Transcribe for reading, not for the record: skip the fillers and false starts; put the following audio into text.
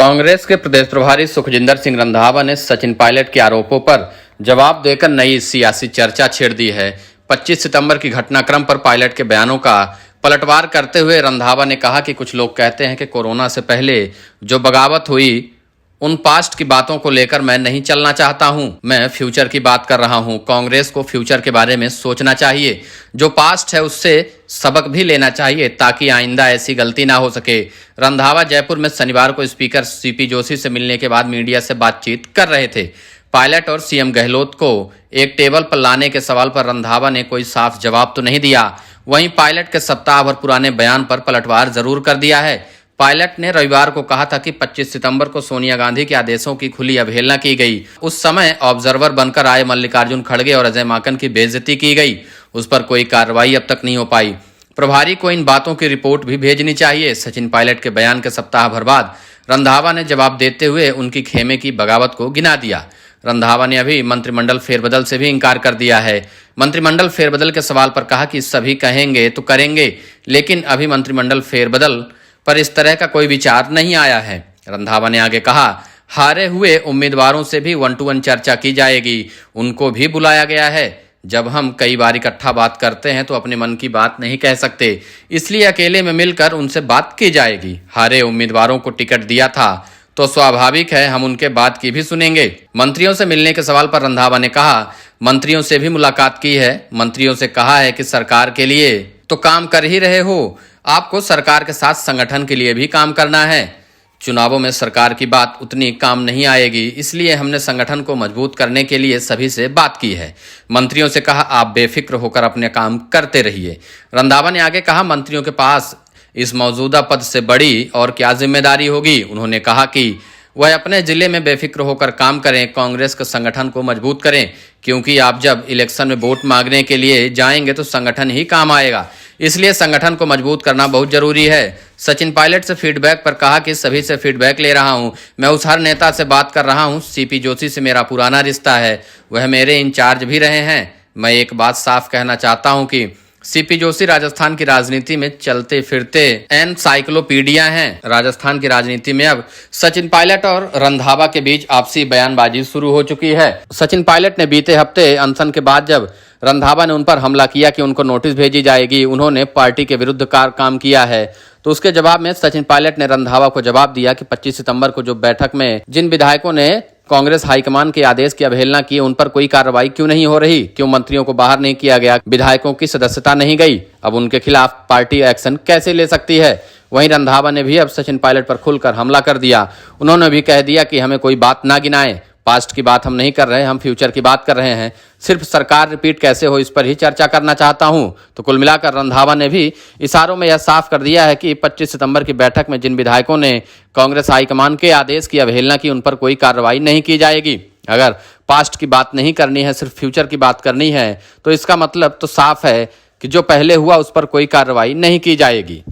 कांग्रेस के प्रदेश प्रभारी सुखजिंदर सिंह रंधावा ने सचिन पायलट के आरोपों पर जवाब देकर नई सियासी चर्चा छेड़ दी है। 25 सितंबर की घटनाक्रम पर पायलट के बयानों का पलटवार करते हुए रंधावा ने कहा कि कुछ लोग कहते हैं कि कोरोना से पहले जो बगावत हुई उन पास्ट की बातों को लेकर मैं नहीं चलना चाहता हूं। मैं फ्यूचर की बात कर रहा हूं। कांग्रेस को फ्यूचर के बारे में सोचना चाहिए। जो पास्ट है उससे सबक भी लेना चाहिए ताकि आइंदा ऐसी गलती ना हो सके। रंधावा जयपुर में शनिवार को स्पीकर सीपी जोशी से मिलने के बाद मीडिया से बातचीत कर रहे थे। पायलट और सीएम गहलोत को एक टेबल पर लाने के सवाल पर रंधावा ने कोई साफ जवाब तो नहीं दिया। वहीं पायलट के सप्ताह भर पुराने बयान पर पलटवार जरूर कर दिया है। पायलट ने रविवार को कहा था कि 25 सितंबर को सोनिया गांधी के आदेशों की खुली अवहेलना की गई। उस समय ऑब्जर्वर बनकर आए मल्लिकार्जुन खड़गे और अजय माकन की बेइज्जती की गई। उस पर कोई कार्रवाई अब तक नहीं हो पाई। प्रभारी को इन बातों की रिपोर्ट भी भेजनी चाहिए। सचिन पायलट के बयान के सप्ताह भर बाद रंधावा ने जवाब देते हुए उनकी खेमे की बगावत को गिना दिया। रंधावा ने अभी मंत्रिमंडल फेरबदल से भी इनकार कर दिया है। मंत्रिमंडल फेरबदल के सवाल पर कहा कि सभी कहेंगे तो करेंगे, लेकिन अभी मंत्रिमंडल फेरबदल पर इस तरह का कोई विचार नहीं आया है। रंधावा ने आगे कहा, हारे हुए उम्मीदवारों से भी 1-to-1 चर्चा की जाएगी। उनको भी बुलाया गया है। जब हम कई बार इकट्ठा बात करते हैं तो अपने मन की बात नहीं कह सकते, इसलिए अकेले में मिलकर उनसे बात की जाएगी। हारे उम्मीदवारों को टिकट दिया था तो स्वाभाविक है हम उनके बात की भी सुनेंगे। मंत्रियों से मिलने के सवाल पर रंधावा ने कहा, मंत्रियों से भी मुलाकात की है। मंत्रियों से कहा है कि सरकार के लिए तो काम कर ही रहे हो, आपको सरकार के साथ संगठन के लिए भी काम करना है। चुनावों में सरकार की बात उतनी काम नहीं आएगी, इसलिए हमने संगठन को मजबूत करने के लिए सभी से बात की है। मंत्रियों से कहा, आप बेफिक्र होकर अपने काम करते रहिए। रंधावा ने आगे कहा, मंत्रियों के पास इस मौजूदा पद से बड़ी और क्या जिम्मेदारी होगी। उन्होंने कहा कि वह अपने जिले में बेफिक्र होकर काम करें, कांग्रेस के संगठन को मजबूत करें, क्योंकि आप जब इलेक्शन में वोट मांगने के लिए जाएंगे तो संगठन ही काम आएगा, इसलिए संगठन को मजबूत करना बहुत जरूरी है। सचिन पायलट से फीडबैक पर कहा कि सभी से फीडबैक ले रहा हूं। मैं उस हर नेता से बात कर रहा हूं। सीपी जोशी से मेरा पुराना रिश्ता है, वह मेरे इंचार्ज भी रहे हैं। मैं एक बात साफ कहना चाहता हूं कि सीपी जोशी राजस्थान की राजनीति में चलते फिरते एनसाइक्लोपीडिया हैं। राजस्थान की राजनीति में अब सचिन पायलट और रंधावा के बीच आपसी बयानबाजी शुरू हो चुकी है। सचिन पायलट ने बीते हफ्ते अनशन के बाद जब रंधावा ने उन पर हमला किया कि उनको नोटिस भेजी जाएगी, उन्होंने पार्टी के विरुद्ध काम किया है, तो उसके जवाब में सचिन पायलट ने रंधावा को जवाब दिया कि 25 सितंबर को जो बैठक में जिन विधायकों ने कांग्रेस हाईकमान के आदेश की अवहेलना की, उन पर कोई कार्रवाई क्यों नहीं हो रही, क्यों मंत्रियों को बाहर नहीं किया गया, विधायकों की सदस्यता नहीं गई, अब उनके खिलाफ पार्टी एक्शन कैसे ले सकती है। वहीं रंधावा ने भी अब सचिन पायलट पर खुलकर हमला कर दिया। उन्होंने भी कह दिया कि हमें कोई बात ना गिनाएं, पास्ट की बात हम नहीं कर रहे, हम फ्यूचर की बात कर रहे हैं। सिर्फ सरकार रिपीट कैसे हो इस पर ही चर्चा करना चाहता हूं। तो कुल मिलाकर रंधावा ने भी इशारों में यह साफ कर दिया है कि 25 सितंबर की बैठक में जिन विधायकों ने कांग्रेस हाईकमान के आदेश की अवहेलना की, उन पर कोई कार्रवाई नहीं की जाएगी। अगर पास्ट की बात नहीं करनी है, सिर्फ फ्यूचर की बात करनी है, तो इसका मतलब तो साफ है कि जो पहले हुआ उस पर कोई कार्रवाई नहीं की जाएगी।